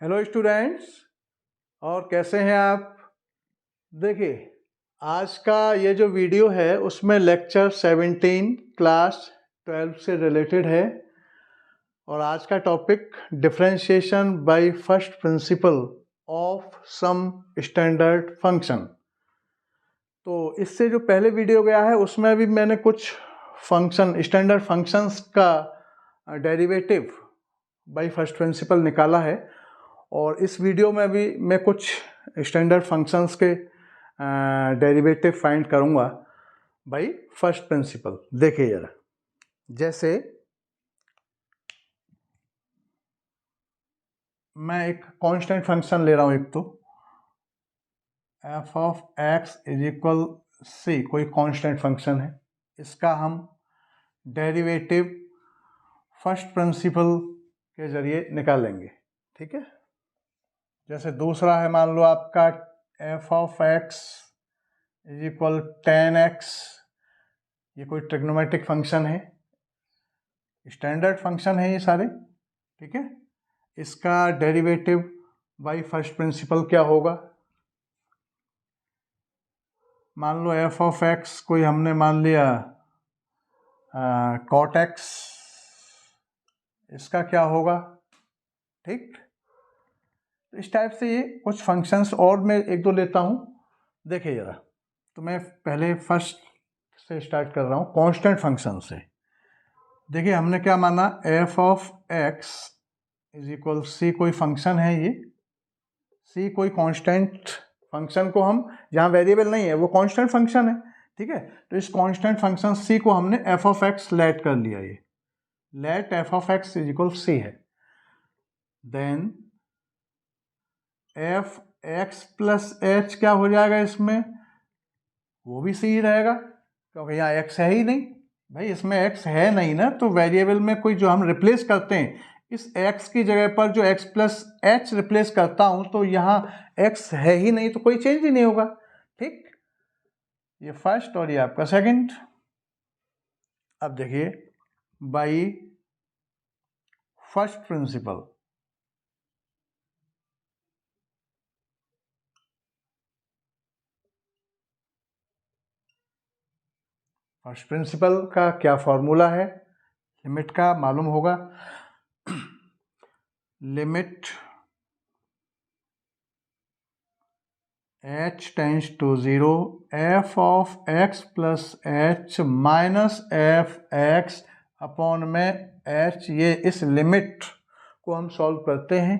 Hello students, और कैसे हैं आप। देखिए, आज का ये जो वीडियो है उसमें लेक्चर 17 क्लास 12 से रिलेटेड है और आज का topic differentiation by first principle of some standard function. तो इससे जो पहले वीडियो गया है उसमें भी मैंने कुछ फंक्शन स्टैंडर्ड फंक्शंस का डेरिवेटिव बाय फर्स्ट प्रिंसिपल निकाला है और इस वीडियो में भी मैं कुछ स्टैंडर्ड फंक्शंस के डेरिवेटिव फाइंड करूंगा बाय फर्स्ट प्रिंसिपल। देखिए जरा, जैसे मैं एक कांस्टेंट फंक्शन ले रहा हूं, एक तो f of x is equal c, कोई कांस्टेंट फंक्शन है, इसका हम डेरिवेटिव फर्स्ट प्रिंसिपल के जरिए निकालेंगे। ठीक है, जैसे दूसरा है, मान लो आपका F of x is equal 10x, ये कोई ट्रिग्नोमेट्रिक फंक्शन है, स्टैंडर्ड फंक्शन है ये सारे। ठीक है, इसका डेरिवेटिव बाय फर्स्ट प्रिंसिपल क्या होगा। मान लो एफ ऑफ एक्स कोई हमने मान लिया cot x, इसका क्या होगा। ठीक, तो इस टाइप से ये कुछ फंक्शंस और मैं एक दो लेता हूँ। देखिए जरा, तो मैं पहले फर्स्ट से स्टार्ट कर रहा हूँ, कांस्टेंट फंक्शन से। देखिए हमने क्या माना, f of x is equal c, कोई फंक्शन है ये, सी कोई कांस्टेंट फंक्शन को हम, जहाँ वेरिएबल नहीं है वो कांस्टेंट फंक्शन है। ठीक है, तो इस कांस्टेंट फंक्शन सी को हमने एफ ऑफ एक्स लेट कर लिया, ये let F of x is equal C है। Then F x plus H क्या हो जाएगा इसमें, वो भी सी ही रहेगा, क्योंकि यहाँ एक्स है ही नहीं। भाई इसमें एक्स है नहीं ना, तो वेरिएबल में कोई जो हम रिप्लेस करते हैं, इस x की जगह पर जो x प्लस एच रिप्लेस करता हूं, तो यहाँ x है ही नहीं, तो कोई चेंज ही नहीं होगा। ठीक, ये फर्स्ट और ये आपका सेकंड। अब देखिए, by first principle, first principle का क्या फॉर्मूला है, लिमिट का मालूम होगा। Limit h tends to 0 f of x plus H minus F x upon में h, ये इस लिमिट को हम सॉल्व करते हैं,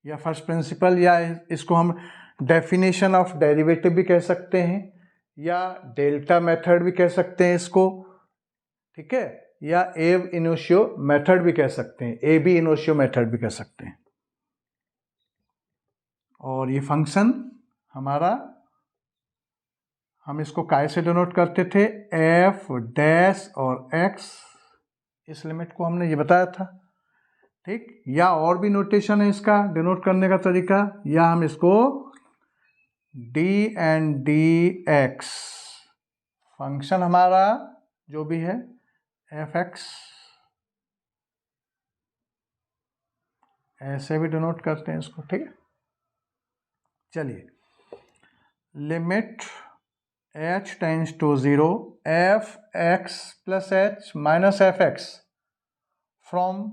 या फर्स्ट प्रिंसिपल, या इसको हम डेफिनेशन ऑफ डेरिवेटिव भी कह सकते हैं, या डेल्टा मेथड भी कह सकते हैं इसको। ठीक है, या एब इनिशियो मेथड भी कह सकते हैं, ए बी इनिशियो मेथड भी कह सकते हैं। और ये फंक्शन हमारा, हम इसको काय से डिनोट करते थे, एफ डैश और एक्स, इस लिमिट को हमने ये बताया था। ठीक, या और भी नोटेशन है इसका डिनोट करने का तरीका, या हम इसको D and D x, function हमारा जो भी है एफ एक्स, ऐसे भी डिनोट करते हैं इसको। ठीक है, चलिए, limit h tends to 0 F x plus H minus F x from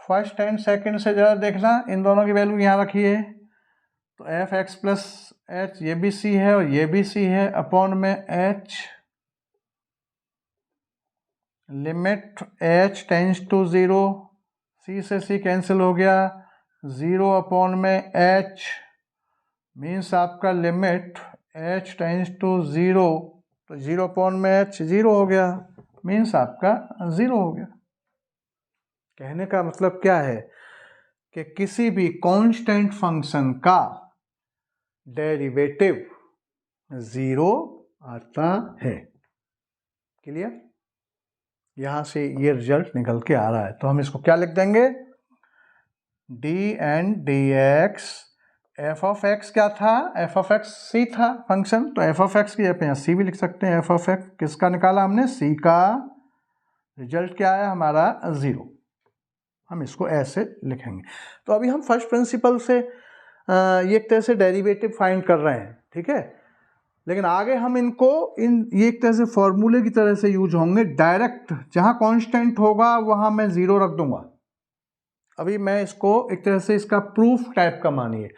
first and second से जरा देखना, इन दोनों की वैल्यू यहाँ रखिए, तो एफ एक्स प्लस एच ये भी सी है और ये भी सी है, अपॉन में h, limit h tends to 0, c से सी कैंसिल हो गया, 0 अपॉन में h, मीन्स आपका लिमिट h टेंस टू 0, तो 0 अपॉन में h 0 हो गया, मीन्स आपका 0 हो गया। कहने का मतलब क्या है कि किसी भी कांस्टेंट फंक्शन का डेरिवेटिव 0 आता है। क्लियर, यहां से ये रिजल्ट निकल के आ रहा है, तो हम इसको क्या लिख देंगे, D and D X, F of x क्या था, एफ ऑफ एक्स सी था फंक्शन, तो एफ ऑफ एक्स की जगह पे यहाँ सी भी लिख सकते हैं। एफ ऑफ एक्स किसका निकाला हमने, सी का, रिजल्ट क्या आया हमारा 0। हम इसको ऐसे लिखेंगे। तो अभी हम फर्स्ट प्रिंसिपल से ये एक तरह से डेरिवेटिव फाइंड कर रहे हैं, ठीक है। लेकिन आगे हम इनको ये एक तरह से फॉर्मूले की तरह से यूज होंगे डायरेक्ट। जहाँ कांस्टेंट होगा वहाँ मैं ज़ीरो रख दूंगा। अभी मैं इसको एक तरह से इसका प्रूफ टाइप का मानिए।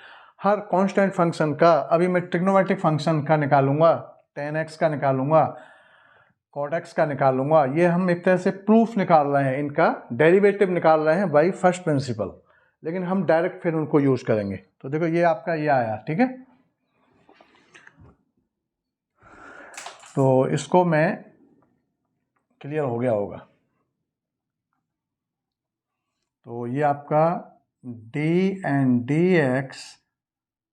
हर कांस्टेंट फंक्शन का अभी मैं ट्रिग्नोमेट्रिक फंक्शन का निकालूंगा, tan x का निकालूंगा, cot x का निकालूंगा। ये हम एक तरह से प्रूफ निकाल रहे हैं, इनका डेरिवेटिव निकाल रहे हैं बाई फर्स्ट प्रिंसिपल। लेकिन हम डायरेक्ट फिर उनको यूज करेंगे। तो देखो ये आपका ये आया, ठीक है। तो इसको मैं क्लियर हो गया होगा। तो ये आपका d and dx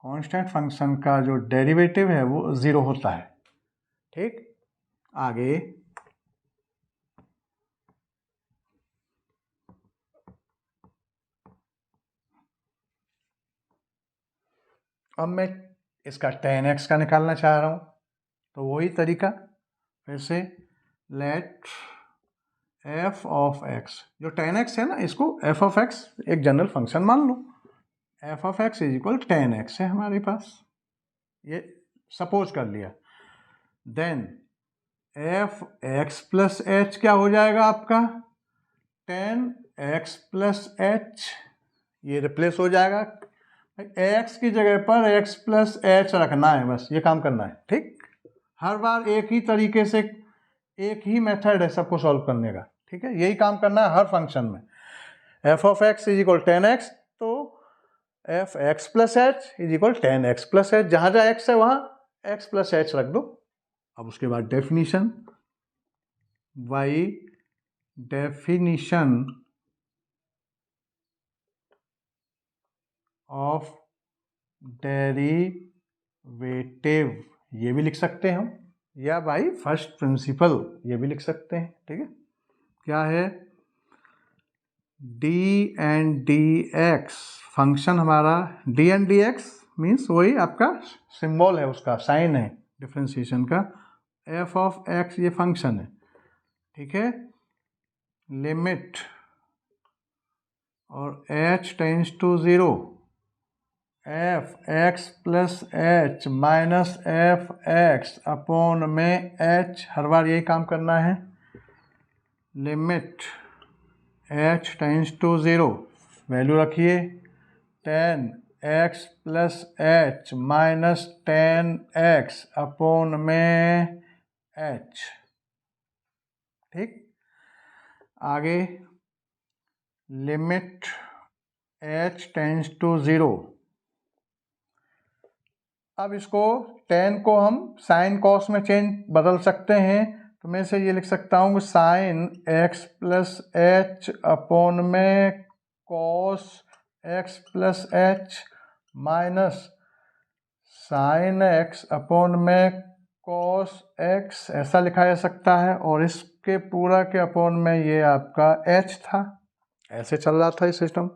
constant function का जो डेरिवेटिव है वो ज़ीरो होता है, ठीक। आगे अब मैं इसका tan x का निकालना चाह रहा हूँ। तो वही तरीका फिर से, लेट f ऑफ x, जो tan x है ना, इसको f ऑफ x एक जनरल फंक्शन मान लो। f of x is equal tan x है हमारे पास, ये सपोज कर लिया। Then f x plus h क्या हो जाएगा आपका, tan x प्लस h, ये रिप्लेस हो जाएगा। x की जगह पर x प्लस h रखना है, बस ये काम करना है, ठीक। हर बार एक ही तरीके से, एक ही मेथड है सबको सॉल्व करने का, ठीक है। यही काम करना है हर फंक्शन में। f of x is equal tan x, तो f x plus h is equal tan x plus h, जहाँ जहाँ x है वहाँ x प्लस h रख दो। अब उसके बाद definition, by definition of derivative, ये भी लिख सकते हैं हम, या बाई फर्स्ट प्रिंसिपल ये भी लिख सकते हैं, ठीक है। क्या है, d एंड dx फंक्शन हमारा, d एंड dx मीन्स वही आपका सिंबल है, उसका साइन है डिफ्रेंशिएशन का। f ऑफ x ये फंक्शन है, ठीक है। लिमिट और h tends to zero, f x plus H minus F x upon में एच, हर बार यही काम करना है। Limit h tends to zero, value रखिए tan x plus H minus tan x upon में एच, ठीक। आगे limit h tends to zero, अब इसको tan को हम साइन कॉस में बदल सकते हैं। तो मैं इसे ये लिख सकता हूँ sine X plus H upon में cos X plus H minus sine X upon में कॉस एक्स, ऐसा लिखा जा सकता है। और इसके पूरा के अपॉन में ये आपका एच था, ऐसे चल रहा था ये सिस्टम,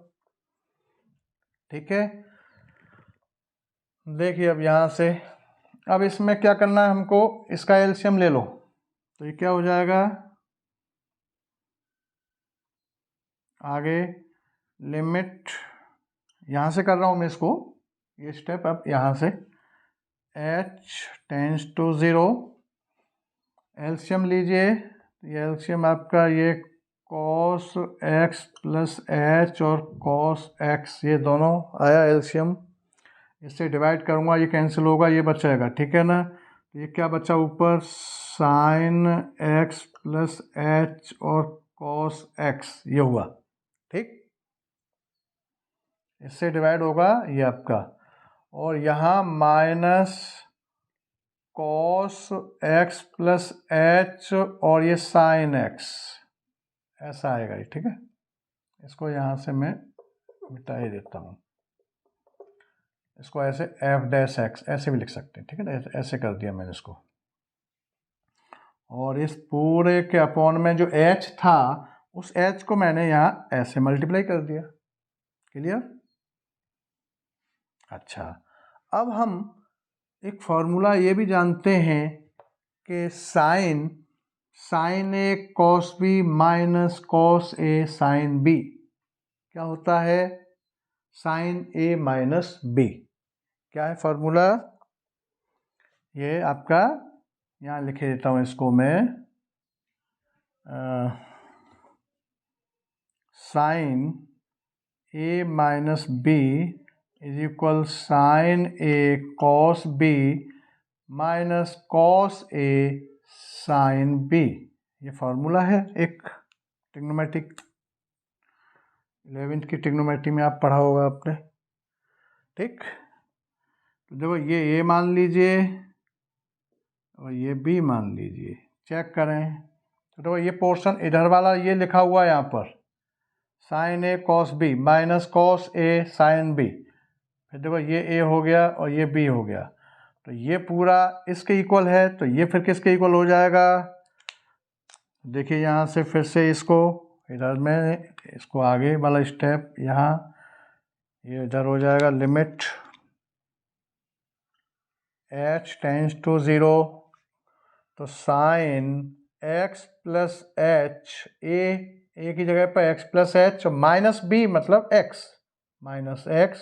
ठीक है। देखिए अब यहाँ से, अब इसमें क्या करना है हमको, इसका एलसीएम ले लो। तो ये क्या हो जाएगा, आगे लिमिट, यहाँ से कर रहा हूँ मैं इसको, ये स्टेप। अब यहाँ से h tends to zero, LCM लीजिए। ये एलसीएम आपका ये cos x प्लस एच और cos x, ये दोनों आया एलसीएम। इससे डिवाइड करूँगा, ये कैंसिल होगा, ये बचेगा, ठीक है ना। ये क्या बचा ऊपर, साइन x प्लस एच और cos x, ये हुआ, ठीक। इससे डिवाइड होगा ये आपका, और यहाँ minus cos x plus H और ये साइन x, ऐसा आएगा ये, ठीक है। इसको यहाँ से मैं मिटा ही देता हूँ, इसको ऐसे f डैश x ऐसे भी लिख सकते हैं, ठीक है ना। ऐसे कर दिया मैंने इसको, और इस पूरे के अपॉन में जो h था, उस h को मैंने यहाँ ऐसे मल्टीप्लाई कर दिया। क्लियर। अच्छा, अब हम एक फॉर्मूला ये भी जानते हैं कि साइन ए कॉस बी माइनस कॉस ए साइन बी, क्या होता है, साइन ए माइनस बी। क्या है फॉर्मूला, ये आपका यहाँ लिखे देता हूँ इसको मैं, sine a minus b is equal sine A cos B minus cos A sine b. ये फॉर्मूला है एक ट्रिग्नोमेट्रिक, 11th की ट्रिग्नोमेट्री में आप पढ़ा होगा आपने। ठीक, तो देखो ये ए मान लीजिए और ये बी मान लीजिए, चेक करें। तो देखो ये पोर्शन इधर वाला ये लिखा हुआ है यहाँ पर, साइन ए कॉस बी माइनस कॉस ए साइन बी। फिर देखो ये ए हो गया और ये बी हो गया, तो ये पूरा इसके इक्वल है, तो ये फिर किसके इक्वल हो जाएगा। देखिए यहाँ से फिर से इसको इधर में, इसको आगे वाला स्टेप यहाँ, ये इधर हो जाएगा लिमिट h टेंड्स टू 0, तो sine x plus h, a की जगह पर x plus H, minus b मतलब x माइनस x,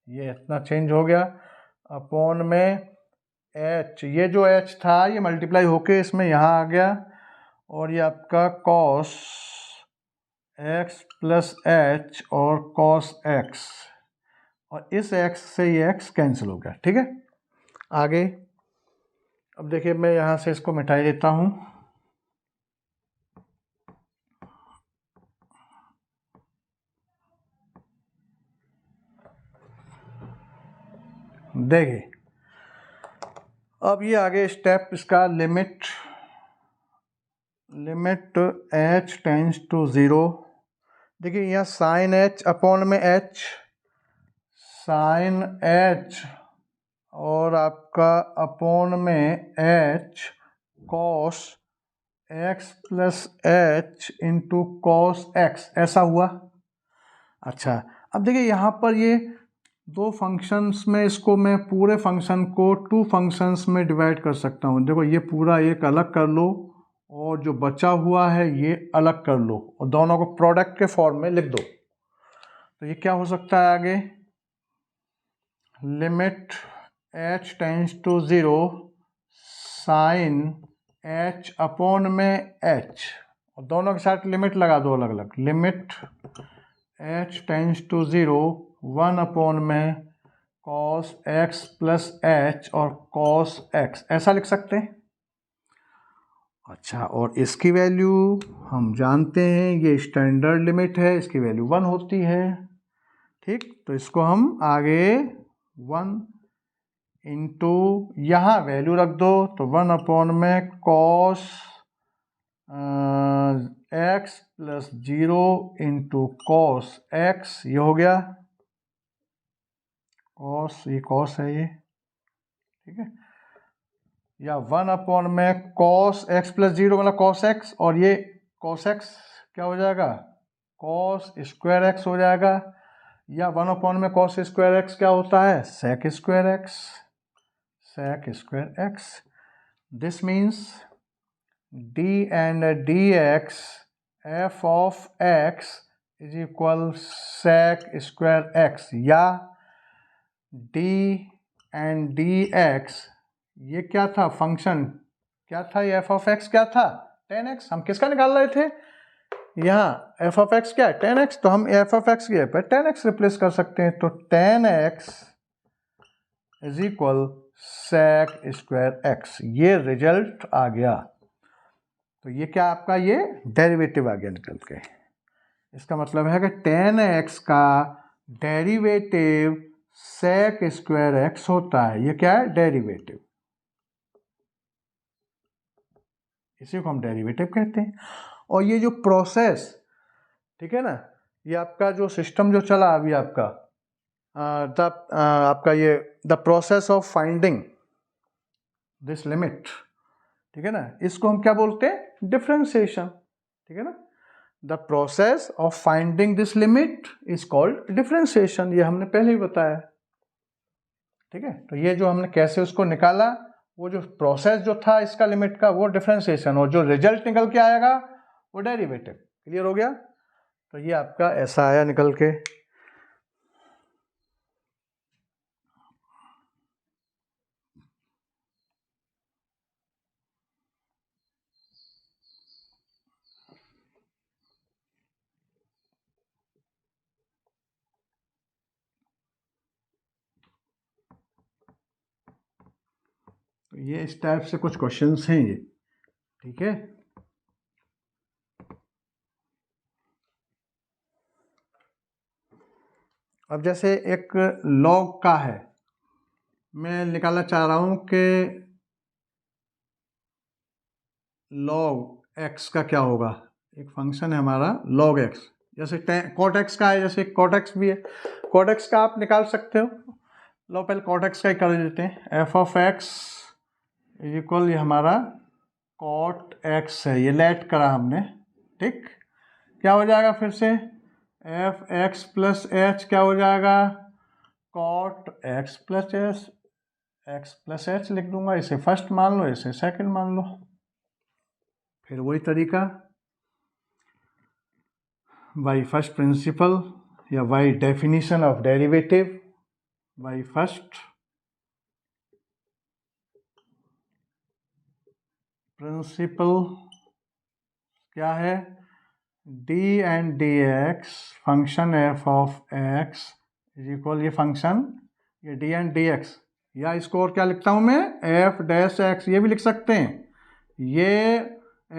ये इतना चेंज हो गया, अपॉन में h, ये जो h था ये मल्टीप्लाई होके इसमें यहाँ आ गया, और ये आपका cos x प्लस एच और cos x, और इस x से ये x कैंसिल हो गया। ठीक है, आगे अब देखिए मैं यहाँ से इसको मिटाई देता हूँ। देखिए अब ये आगे स्टेप इसका, लिमिट h टेंड्स टू 0। देखिए यहाँ साइन h अपॉन में h, साइन h और आपका अपॉन में h cos x plus H into cos x, ऐसा हुआ। अच्छा अब देखिए यहाँ पर ये दो फंक्शंस में, इसको मैं पूरे फंक्शन को 2 फंक्शंस में डिवाइड कर सकता हूँ। देखो ये पूरा एक अलग कर लो और जो बचा हुआ है ये अलग कर लो, और दोनों को प्रोडक्ट के फॉर्म में लिख दो। तो ये क्या हो सकता है आगे, limit h tends to 0 sine h upon में h, और दोनों के साथ लिमिट लगा दो अलग अलग, limit h tends to 0 1 upon में cos x प्लस एच और cos x, ऐसा लिख सकते हैं। अच्छा, और इसकी वैल्यू हम जानते हैं, ये स्टैंडर्ड लिमिट है, इसकी वैल्यू 1 होती है। ठीक, तो इसको हम आगे 1 इंटू यहाँ वैल्यू रख दो, तो 1 अपॉन में cos x plus 0 into cos x, ये हो गया cos, ये cos है ये, ठीक है, या 1 अपॉन में cos x प्लस 0 मतलब cos x, और ये cos x क्या हो जाएगा, cos स्क्वायर x हो जाएगा, या 1 अपॉन में cos स्क्वायर x क्या होता है, sec square x, sec square x। This means d and dx f of x is equal sec square x, या d and dx, ये क्या था फंक्शन, क्या था ये f of x क्या था, tan x। हम किसका निकाल रहे थे, यहाँ f of x क्या है, tan x, तो हम f of x के पर tan x रिप्लेस कर सकते हैं, तो tan x is equal sec square x, ये रिजल्ट आ गया। तो ये क्या आपका ये डेरिवेटिव आ गया निकल के। इसका मतलब है कि tan x का डेरिवेटिव sec स्क्वायर x होता है, ये क्या है डेरिवेटिव, इसी को हम डेरिवेटिव कहते हैं। और ये जो प्रोसेस, ठीक है ना, ये आपका जो सिस्टम जो चला अभी आपका आपका ये the process of finding this limit, ठीक है ना, इसको हम क्या बोलते हैं, डिफरेंशिएशन, ठीक है ना। The process of finding this limit is called differentiation, ये हमने पहले ही बताया, ठीक है। तो ये जो हमने कैसे उसको निकाला, वो जो प्रोसेस जो था इसका लिमिट का वो डिफरेंशिएशन, और जो रिजल्ट निकल के आएगा वो डेरिवेटिव। क्लियर हो गया। तो ये आपका ऐसा आया निकल के। तो ये इस टाइप से कुछ क्वेश्चंस हैं ये, ठीक है। अब जैसे एक लॉग का है, मैं निकालना चाह रहा हूँ कि लॉग एक्स का क्या होगा। एक फंक्शन है हमारा लॉग एक्स, जैसे कॉट एक्स का है, जैसे कॉट एक्स भी है। कॉट एक्स का आप निकाल सकते हो। लो पहले कॉट एक्स का ही कर देते हैं। F of x is equal, ये हमारा कॉट एक्स है, ये लेट करा हमने, ठीक। क्या हो जाएगा फिर से, एफ एक्स प्लस एच क्या हो जाएगा, cot x plus h, x plus h लिख दूंगा। इसे फर्स्ट मान लो, इसे सेकंड मान लो। फिर वही तरीका, बाई फर्स्ट प्रिंसिपल या by definition of derivative, by first principle क्या है, D and D x function F of x is equal, ये फंक्शन ये डी एंड डी एक्स, या इसको और क्या लिखता हूं मैं, एफ डैश एक्स, ये भी लिख सकते हैं, ये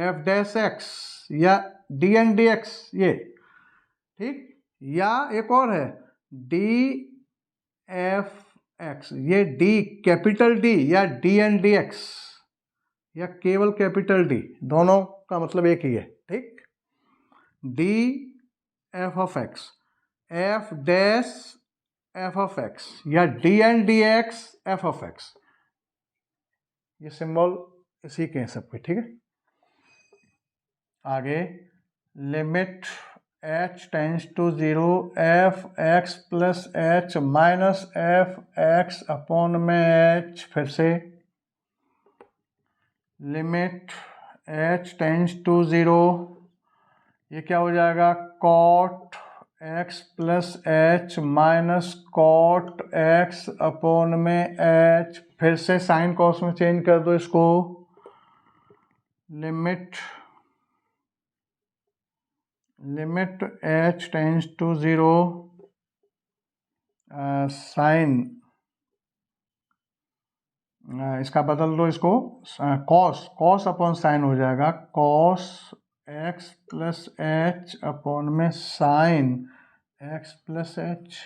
एफ डैश एक्स या डी एंड डी एक्स, ये ठीक। या एक और है डी एफ एक्स, ये डी कैपिटल डी या डी एंड डी एक्स या केवल कैपिटल डी, दोनों का मतलब एक ही है, ठीक। D F of X, F dash F of X या D and D X F of X, ये सिंबल इसी के हैं सबके, ठीक है। आगे limit h tends to 0 F x plus H minus F x upon में h, फिर से लिमिट h टेंस टू 0, ये क्या हो जाएगा, cot x plus H minus cot x upon में h, फिर से साइन कॉस में चेंज कर दो इसको। Limit h tends to 0 sine, इसका बदल दो इसको, कॉस अपॉन साइन हो जाएगा, cos X plus H upon में sine X plus H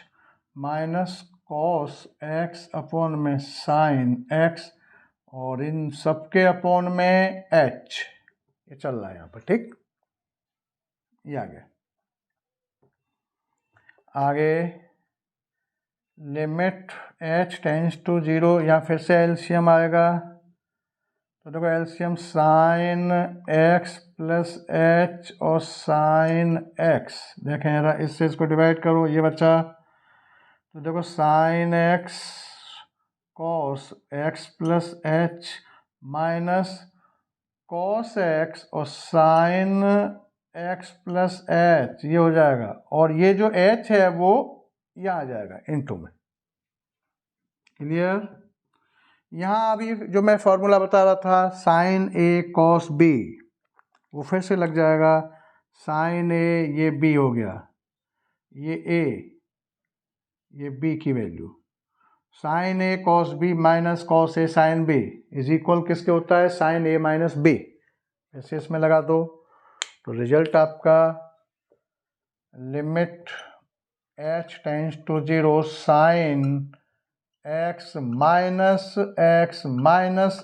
minus cos X upon में साइन एक्स, और इन सबके अपॉन में एच, ये चल रहा है यहाँ पर, ठीक। ये आ गया। आगे लिमिट h टेंस टू 0, या फिर से एलसीएम आएगा, तो देखो LCM sine x plus H और साइन x, देखें जरा, इससे इसको डिवाइड करो, ये बचा, तो देखो sine x cos x plus H minus cos x और साइन x प्लस एच, ये हो जाएगा, और ये जो h है वो यहाँ आ जाएगा इनटू में। क्लियर। यहाँ अभी जो मैं फॉर्मूला बता रहा था साइन ए कॉस बी, वो फिर से लग जाएगा, साइन ए ये बी हो गया, ये ए ये बी की value, sine A cos B minus cos A sine B is equal किसके होता है, साइन ए माइनस बी, ऐसे इसमें लगा दो, तो रिजल्ट आपका limit h tends to 0 sine x minus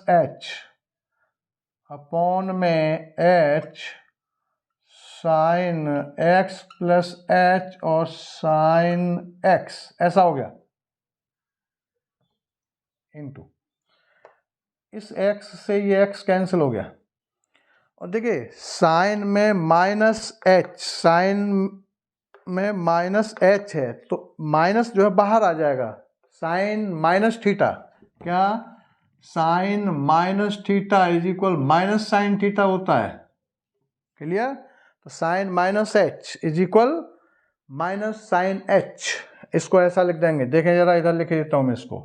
h upon में h sine x plus h और साइन x, ऐसा हो गया, इनटू इस x से ये x कैंसिल हो गया, और देखिए साइन में माइनस h, साइन में माइनस h है, तो माइनस जो है बाहर आ जाएगा, साइन माइनस थीटा, क्या sine minus theta is equal minus sine theta होता है। क्लियर। तो sine minus H is equal minus sine H, इसको ऐसा लिख देंगे। देखें जरा, इधर लिख देता हूँ मैं इसको।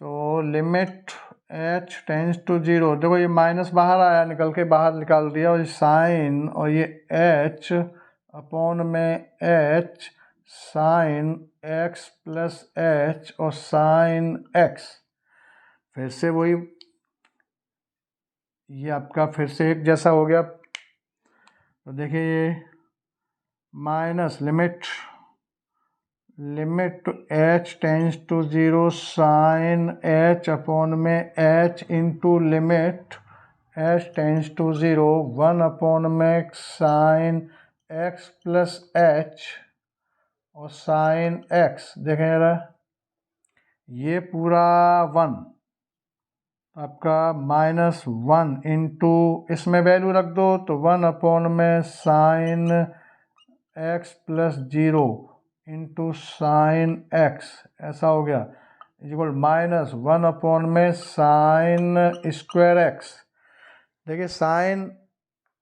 तो limit H tends to zero, देखो ये माइनस बाहर आया, निकल के बाहर निकाल दिया, और ये साइन और ये एच अपॉन में h sine X plus H और साइन एक्स, फिर से वही, ये आपका फिर से एक जैसा हो गया। तो देखिए ये minus limit to H tends to zero sine H upon में H into limit H tends to zero 1 upon में साइन एक्स प्लस एच और साइन एक्स। देखें जरा, ये पूरा 1 आपका माइनस 1 इंटू, इसमें वैल्यू रख दो तो 1 अपॉन में sine X plus zero into sine X, ऐसा हो गया, इक्वल माइनस 1 अपॉन में साइन स्क्वायर एक्स। देखिए sine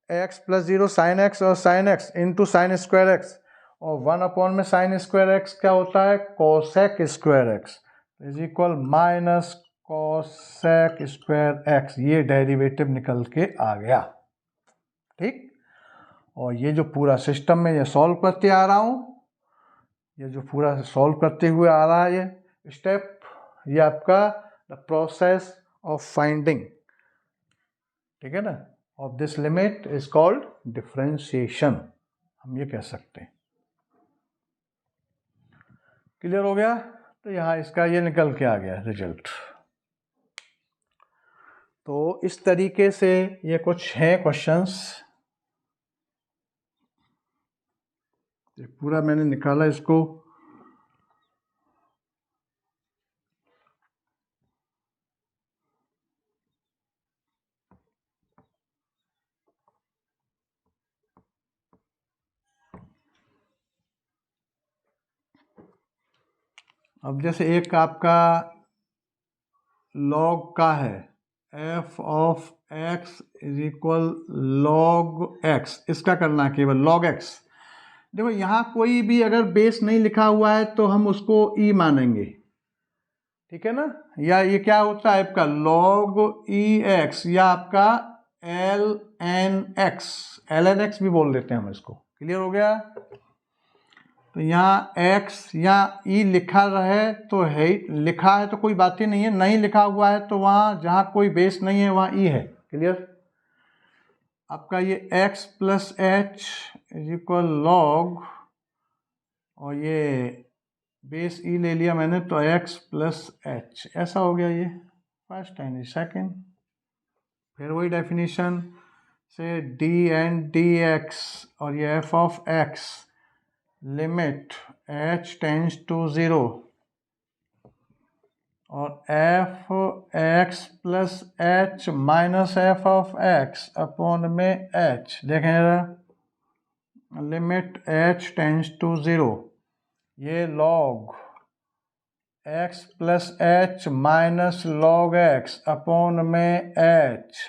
X plus zero sine X और sine X into sine square X, और 1 अपॉन में साइन स्क्वायर एक्स क्या होता है, cosec square x is equal minus cosec square x. ये derivative निकल के आ गया, ठीक। और ये जो पूरा सिस्टम में ये सॉल्व करते आ रहा हूँ, ये जो पूरा सॉल्व करते हुए आ रहा है ये स्टेप, ये आपका द प्रोसेस ऑफ फाइंडिंग, ठीक है ना, of this limit is called differentiation, हम ये कह सकते हैं। क्लियर हो गया? तो यहाँ इसका ये निकल के आ गया रिजल्ट। तो इस तरीके से ये कुछ हैं क्वेश्चंस, ये पूरा मैंने निकाला इसको। अब जैसे एक आपका लॉग का है, F of x is equal log x, इसका करना है केवल लॉग एक्स। देखो यहाँ कोई भी अगर बेस नहीं लिखा हुआ है तो हम उसको ई मानेंगे, ठीक है ना, या ये क्या होता है आपका लॉग ई एक्स, या आपका एल एन एक्स भी बोल देते हैं हम इसको। क्लियर हो गया? तो यहाँ x या e लिखा रहे तो है, लिखा है तो कोई बात ही नहीं है, नहीं लिखा हुआ है तो वहाँ जहाँ कोई बेस नहीं है वहाँ e है। क्लियर? आपका ये x plus H is equal log, और ये बेस e ले लिया मैंने तो x प्लस एच, ऐसा हो गया ये फर्स्ट एंड सेकेंड। फिर वही डेफिनेशन से डी एंड डी एक्स, और ये f of x limit h tends to zero और f x plus H minus F of x upon में h। देखें जरा, limit h tends to zero, ये log x plus H minus log x upon में h,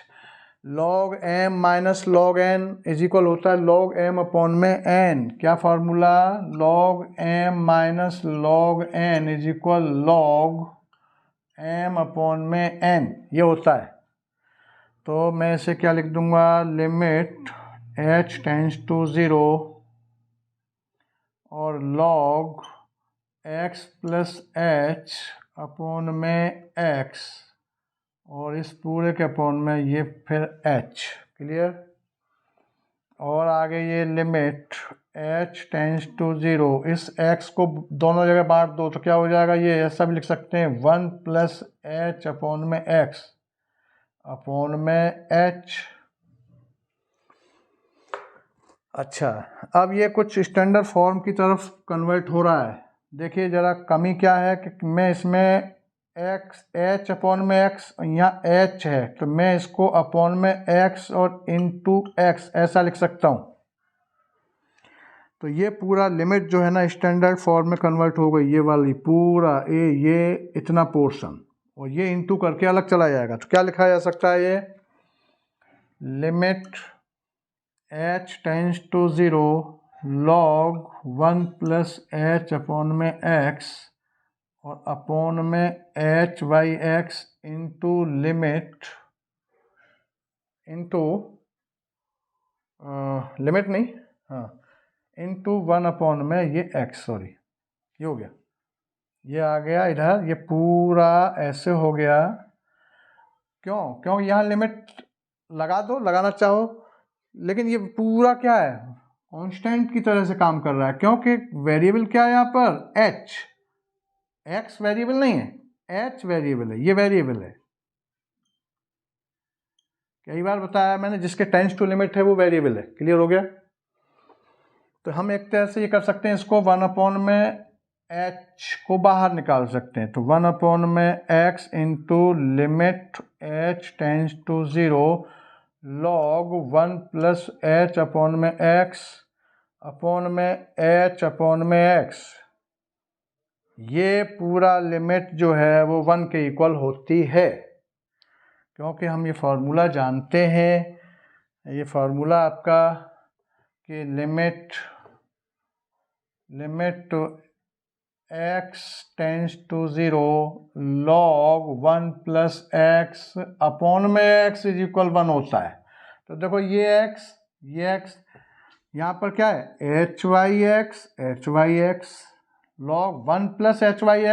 log m minus log n is equal होता है log m upon में n। क्या formula, log m minus log n is equal log m upon में n, ये होता है। तो मैं इसे क्या लिख दूंगा, limit h tends to zero और log x plus H upon में x, और इस पूरे के अपॉन में ये फिर h। क्लियर? और आगे ये limit h tends to zero, इस x को दोनों जगह बांट दो तो क्या हो जाएगा, ये ऐसा भी लिख सकते हैं 1 प्लस एच अपॉन में x अपॉन में h। अच्छा, अब ये कुछ स्टैंडर्ड फॉर्म की तरफ कन्वर्ट हो रहा है। देखिए ज़रा कमी क्या है कि मैं इसमें एक्स एच अपॉन में एक्स, यहाँ एच है तो मैं इसको अपॉन में एक्स और इनटू एक्स ऐसा लिख सकता हूँ। तो ये पूरा लिमिट जो है ना स्टैंडर्ड फॉर्म में कन्वर्ट हो गई, ये वाली पूरा ये इतना पोर्शन, और ये इनटू करके अलग चला जाएगा। तो क्या लिखा जा सकता है, ये limit h tends to 0 log 1 plus h upon में x और अपॉन में h by X into limit into limit नहीं, हाँ, इंटू 1 अपॉन में ये x, सॉरी ये हो गया, ये आ गया इधर, ये पूरा ऐसे हो गया। क्यों यहाँ लिमिट लगा दो, लगाना चाहो, लेकिन ये पूरा क्या है, कांस्टेंट की तरह से काम कर रहा है, क्योंकि वेरिएबल क्या है यहाँ पर, h, x वेरिएबल नहीं है, h वेरिएबल है, ये वेरिएबल है। कई बार बताया मैंने, जिसके टेंस टू लिमिट है वो वेरिएबल है। क्लियर हो गया? तो हम एक तरह से ये कर सकते हैं, इसको 1 अपॉन में h को बाहर निकाल सकते हैं, तो 1 अपॉन में x into limit h tends to 0 log 1 plus h upon में x अपॉन में h अपॉन में x। ये पूरा लिमिट जो है वो 1 के इक्वल होती है, क्योंकि हम ये फार्मूला जानते हैं। ये फार्मूला आपका कि limit x tends to 0 log 1 plus X upon में x इज इक्वल 1 होता है। तो देखो ये x यहाँ पर क्या है, h Y X log 1 plus h Y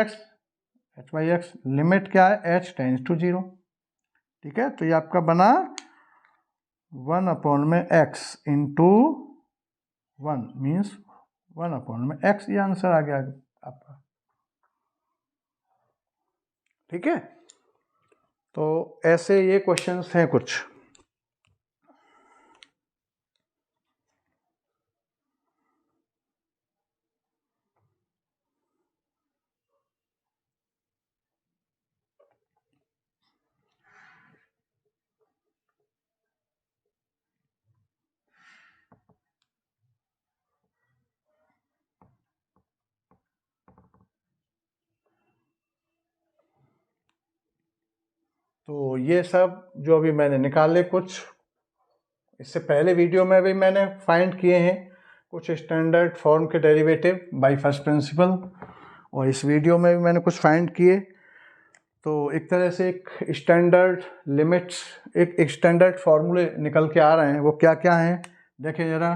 X, limit क्या है, h टेंस टू 0। ठीक है, तो ये आपका बना 1 अपॉन में x इंटू 1 मीन्स 1 अपॉन में x, ये आंसर आ गया आपका। ठीक है, तो ऐसे ये क्वेश्चंस हैं कुछ। तो ये सब जो अभी मैंने निकाले, कुछ इससे पहले वीडियो में भी मैंने फाइंड किए हैं कुछ स्टैंडर्ड फॉर्म के डेरिवेटिव बाय फर्स्ट प्रिंसिपल, और इस वीडियो में भी मैंने कुछ फाइंड किए। तो एक तरह से एक स्टैंडर्ड लिमिट्स, एक स्टैंडर्ड फार्मूले निकल के आ रहे हैं। वो क्या क्या हैं देखिए ज़रा।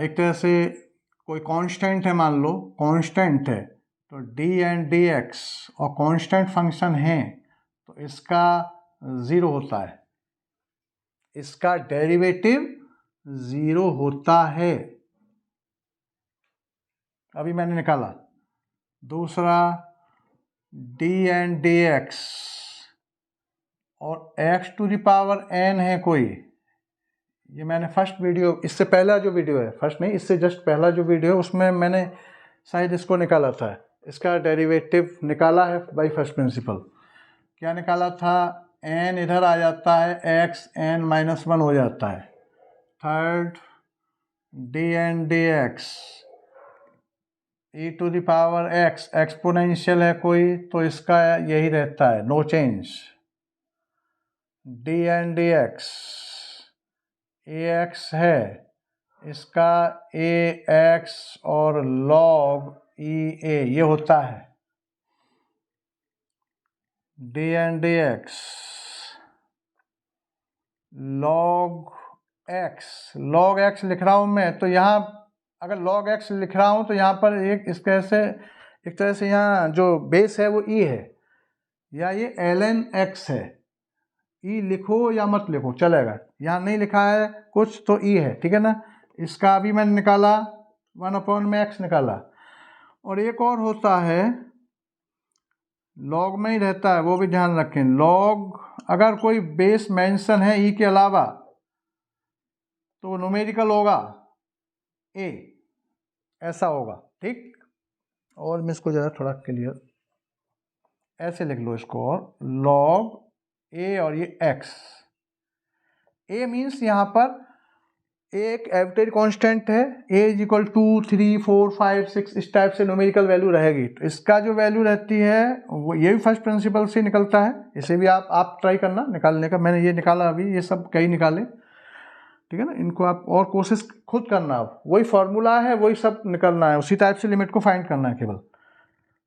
एक तरह से कोई कांस्टेंट है, मान लो कांस्टेंट है, तो डी एंड डी एक्स और कांस्टेंट फंक्शन है, तो इसका 0 होता है, इसका डेरिवेटिव 0 होता है। अभी मैंने निकाला। दूसरा डी एंड डी एक्स और X to the power N है कोई, ये मैंने फर्स्ट वीडियो, इससे पहला जो वीडियो है, फर्स्ट नहीं, इससे जस्ट पहला जो वीडियो है उसमें मैंने शायद इसको निकाला था, इसका डेरिवेटिव निकाला है बाय फर्स्ट प्रिंसिपल। क्या निकाला था, एन इधर आ जाता है, एक्स एन माइनस 1 हो जाता है। Third D N D X E to the power X, exponential है कोई, तो इसका यही रहता है, no change. D N D X A X है, इसका ए एक्स और लॉग ई ए ये होता है। D N D X log X लिख रहा हूँ मैं, तो यहाँ अगर log x लिख रहा हूँ तो यहाँ पर एक तरह से यहाँ जो बेस है वो e है, या ये ln x है। e लिखो या मत लिखो चलेगा, यहाँ नहीं लिखा है कुछ तो e है, ठीक है ना। इसका अभी मैंने निकाला 1 अपॉन में x निकाला। और एक और होता है, log में ही रहता है, वो भी ध्यान रखें। log अगर कोई बेस मेंशन है e के अलावा तो न्यूमेरिकल होगा a, ऐसा होगा, ठीक। और मैं इसको ज़रा थोड़ा क्लियर ऐसे लिख लो इसको, और log a और ये x, a मीन्स यहाँ पर एक आर्बिट्रेरी कांस्टेंट है, a इज इक्वल 2 3 4 5 6 इस टाइप से न्यूमेरिकल वैल्यू रहेगी। तो इसका जो वैल्यू रहती है वो ये भी फर्स्ट प्रिंसिपल से निकलता है, इसे भी आप ट्राई करना निकालने का। मैंने ये निकाला अभी, ये सब कई निकाले। ठीक है ना। इनको आप और कोशिश खुद करना, आप वही फॉर्मूला है, वही सब निकलना है, उसी टाइप से लिमिट को फाइंड करना है केवल।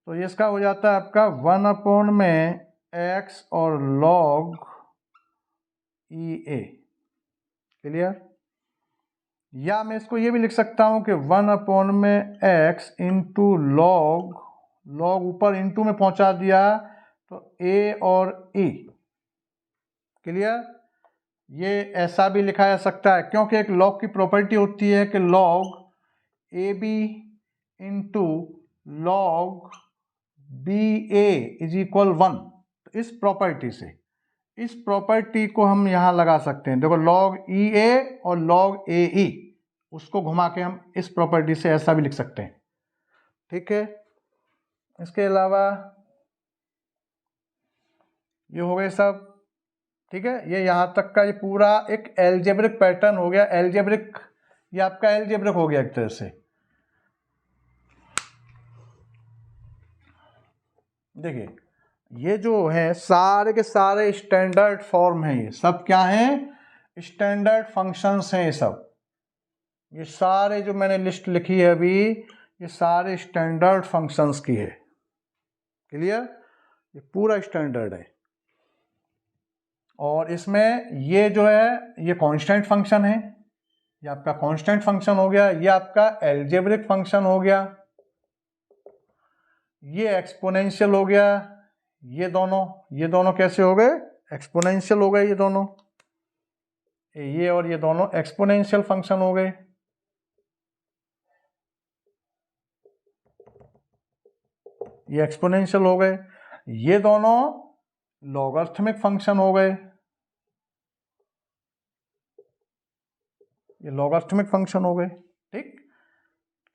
तो ये इसका हो जाता है आपका 1 में x और log EA। क्लियर। या मैं इसको ये भी लिख सकता हूँ कि 1 में x इंटू लॉग ऊपर इंटू में पहुंचा दिया तो a और e। क्लियर। ये ऐसा भी लिखा जा सकता है, क्योंकि एक लॉग की प्रॉपर्टी होती है कि log AB into log BA is equal 1। तो इस प्रॉपर्टी से, इस प्रॉपर्टी को हम यहाँ लगा सकते हैं। देखो लॉग EA और लॉग AE, उसको घुमा के हम इस प्रॉपर्टी से ऐसा भी लिख सकते हैं। ठीक है। इसके अलावा ये हो गए सब। ठीक है। ये यहाँ तक का ये पूरा एक एल्जेब्रिक पैटर्न हो गया। एल्जेब्रिक, ये आपका एल्जेब्रिक हो गया एक तरह से। देखिए ये जो है सारे के सारे स्टैंडर्ड फॉर्म हैं। ये सब क्या हैं? स्टैंडर्ड फंक्शंस हैं ये सब। ये सारे जो मैंने लिस्ट लिखी है अभी, ये सारे स्टैंडर्ड फंक्शंस की है। क्लियर। ये पूरा स्टैंडर्ड है। और इसमें ये जो है ये कांस्टेंट फंक्शन है, ये आपका कांस्टेंट फंक्शन हो गया। ये आपका एल्जेब्रिक फंक्शन हो गया। ये एक्सपोनेंशियल हो गया। ये दोनों कैसे हो गए? एक्सपोनेंशियल हो गए ये दोनों। ये और ये दोनों एक्सपोनेंशियल फंक्शन हो गए। ये एक्सपोनेंशियल हो गए। ये दोनों लॉगरिथमिक फंक्शन हो गए। ये लॉगरिथमिक फंक्शन हो गए। ठीक।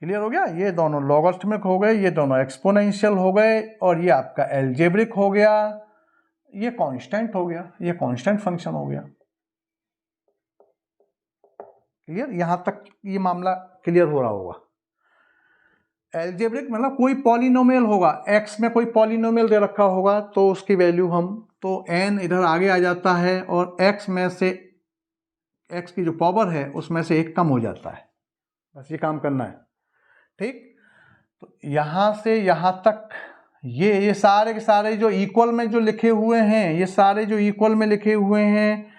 क्लियर हो गया। ये दोनों लॉगरिथमिक हो गए, ये दोनों एक्सपोनेंशियल हो गए, और ये आपका एल्जेब्रिक हो गया। ये कांस्टेंट हो गया, ये कांस्टेंट फंक्शन हो गया। क्लियर। यहां तक ये मामला क्लियर हो रहा होगा। एल्जेब्रिक मतलब कोई पॉलिनोमियल होगा, x में कोई पॉलिनोमियल दे रखा होगा तो उसकी वैल्यू हम, तो n इधर आगे आ जाता है और x में से, x की जो पावर है उसमें से एक कम हो जाता है। बस ये काम करना है। ठीक। तो यहां से यहां तक ये सारे के सारे जो इक्वल में जो लिखे हुए हैं, ये सारे जो इक्वल में लिखे हुए हैं,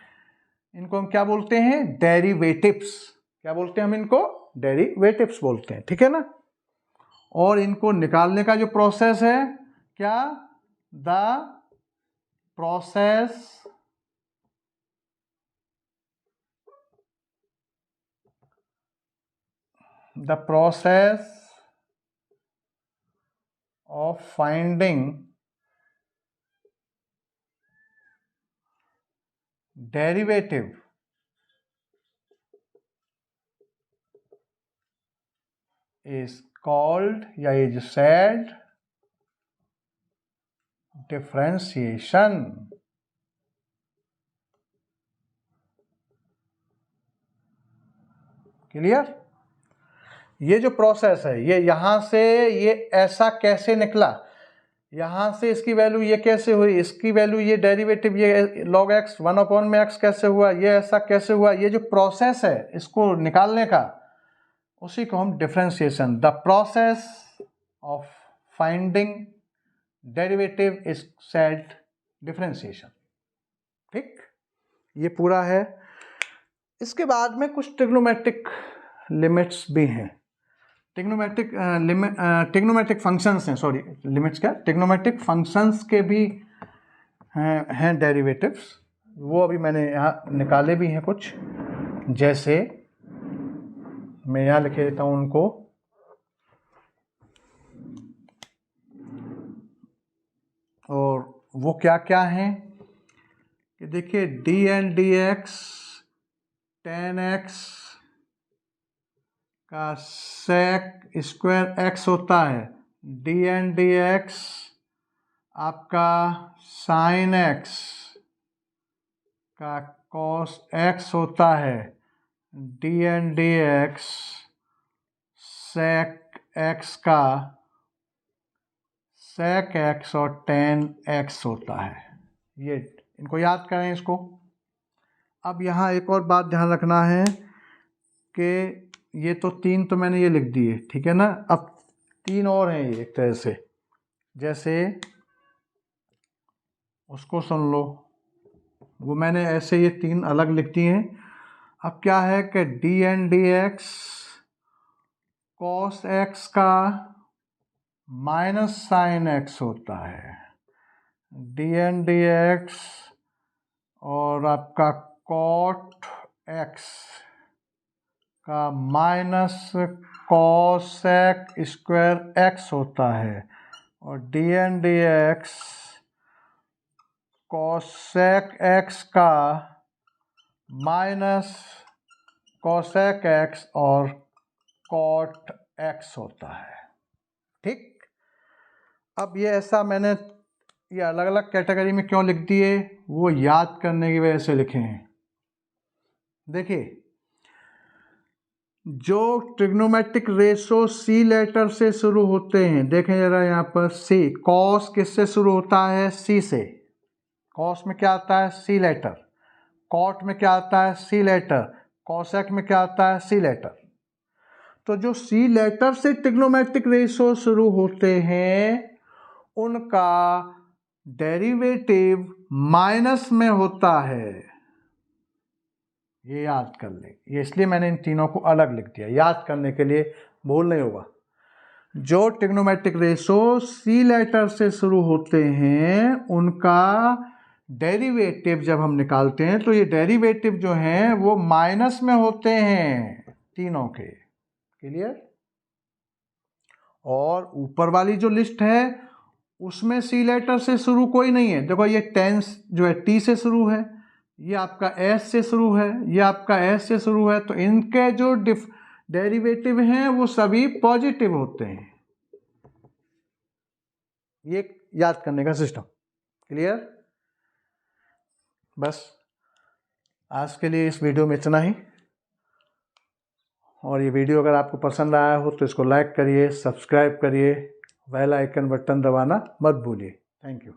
इनको हम क्या बोलते हैं? डेरिवेटिव्स। क्या बोलते हैं हम इनको? डेरिवेटिव्स बोलते हैं। ठीक है ना। और इनको निकालने का जो प्रोसेस है, क्या? The process of finding derivative is called, या is said, differentiation। क्लियर। ये जो प्रोसेस है, ये यहां से ये ऐसा कैसे निकला, यहां से इसकी वैल्यू ये कैसे हुई, इसकी वैल्यू ये डेरिवेटिव ये log x 1 में x कैसे हुआ, ये ऐसा कैसे हुआ, ये जो प्रोसेस है इसको निकालने का, उसी को हम differentiation, the process of finding derivative is said differentiation. ठीक। ये पूरा है। इसके बाद में कुछ ट्रिग्नोमेट्रिक लिमिट्स भी हैं। ट्रिग्नोमेट्रिक फंक्शंस हैं, सॉरी लिमिट्स क्या, ट्रिग्नोमेट्रिक फंक्शंस के भी हैं डेरिवेटिव्स। वो अभी मैंने यहाँ निकाले भी हैं कुछ, जैसे मैं यहाँ लिखे देता हूँ उनको। और वो क्या क्या हैं कि देखिए dn dx tan x का sec स्क्वायर x होता है, dn dx आपका sin x का cos x होता है, dn dx sec x का sec x और tan x होता है। ये इनको याद करें इसको। अब यहाँ एक और बात ध्यान रखना है कि ये तो 3 तो मैंने ये लिख दिए, ठीक है ना। अब 3 और हैं ये एक तरह से, जैसे उसको सुन लो, वो मैंने ऐसे ये 3 अलग लिख दिए हैं। अब क्या है कि D N D X cos X का माइनस साइन एक्स होता है, डी एन डी एक्स और आपका कॉट एक्स का माइनस कॉसेक स्क्वायर एक्स होता है, और D N D X cosec X का माइनस कॉसेक एक्स और कॉट एक्स होता है, ठीक। अब ये ऐसा मैंने ये अलग अलग कैटेगरी में क्यों लिख दिए, वो याद करने की वजह से लिखे हैं। देखिए, जो ट्रिग्नोमेट्रिक रेशो सी लेटर से शुरू होते हैं, देखें जरा यहाँ पर सी, कॉस किससे शुरू होता है, सी से। कॉस में क्या आता है, सी लेटर। कॉट में क्या आता है, सी लेटर। कॉसेक में क्या आता है, सी लेटर। तो जो सी लेटर से ट्रिग्नोमेट्रिक रेशो शुरू होते हैं उनका डेरिवेटिव माइनस में होता है, ये याद कर ले। ये इसलिए मैंने इन तीनों को अलग लिख दिया, याद करने के लिए, भूल नहीं होगा। जो ट्रिग्नोमेट्रिक रेशो सी लेटर से शुरू होते हैं उनका डेरिवेटिव जब हम निकालते हैं तो ये डेरिवेटिव जो हैं वो माइनस में होते हैं तीनों के। क्लियर। और ऊपर वाली जो लिस्ट है उसमें सी लेटर से शुरू कोई नहीं है। देखो ये टेंस जो है टी से शुरू है, ये आपका एस से शुरू है, ये आपका एस से शुरू है, तो इनके जो डेरिवेटिव हैं वो सभी पॉजिटिव होते हैं। ये याद करने का सिस्टम। क्लियर। बस आज के लिए इस वीडियो में इतना ही। और ये वीडियो अगर आपको पसंद आया हो तो इसको लाइक करिए, सब्सक्राइब करिए, बेल आइकन बटन दबाना मत भूलिए। Thank you.